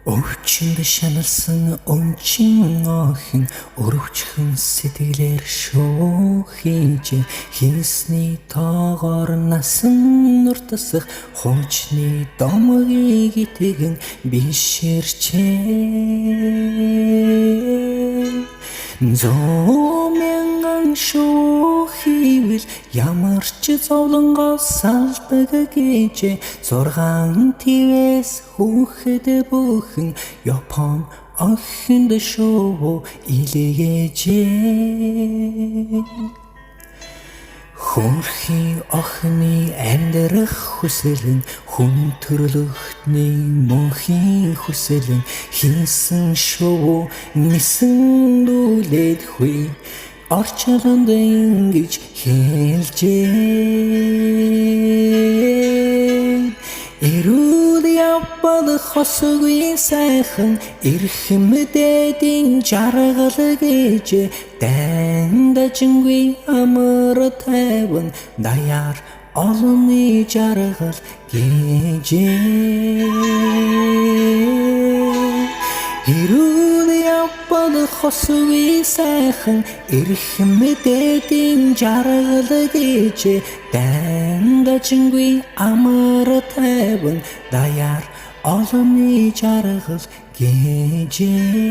Өвчнөд шаналсан өнчин охин өрөвчхөн сэтгэлээр шүүхийж хийсний тоогоор насан нуртасах хуучны домгийг итгэн биширчээ зомянган шүүхийвэл ямар ч зовлонгоос салдаг гэж 6 твээс хүүхэд бүхэн Япон охинд шоу илгээжээ Хөрхи охины амьдрах хүсэл нь хүн төрлөختний мөнхийн хүсэл нь хийсэн шоу нисэн дүүлээд хүй орчлонд ингэж хэлжээ Эрүүл явбал хосгүй сайхан эрхэм дэдийн жаргал гэж дандажингүй амар тайван даяар олонний жаргал гэжээ Эрүүл явбал хосгүй сайхан эрхэм дэдийн жаргал гэж дандажингүй амар тайван даяар олонний жаргал гэжээ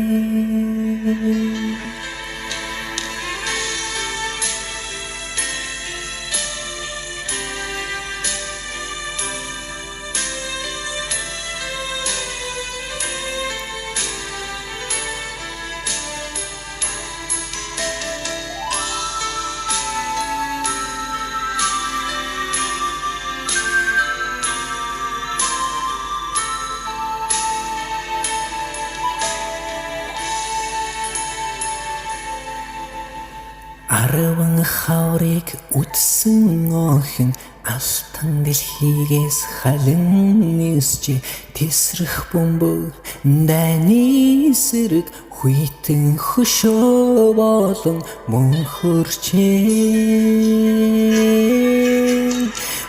Арван хаврыг үтсэн охин алтан дэлхийгээс халин нисч тесрэх бөмбөг дайны сэрэг хүйтэн хөшөө болон мөнхөрчээ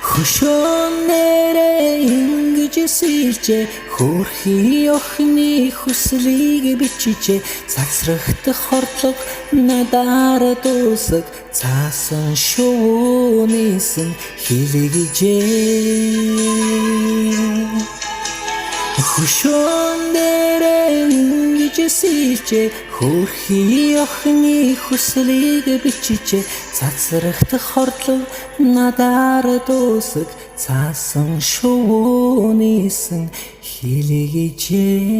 хөшөөнээрээ ингэж сэлжээ хөрхи охины хүслийг бичижээ цацрагт хордлого надаар дуусаг цаасан шүүнийсэн хэлгэжээ хөшөөнээрээ ингэж сэлжээ хөрхи охины хүслийг бичижээ цацрагт хордлого надаар дуусаг цаасан шүүнийсэн хэлгэжээ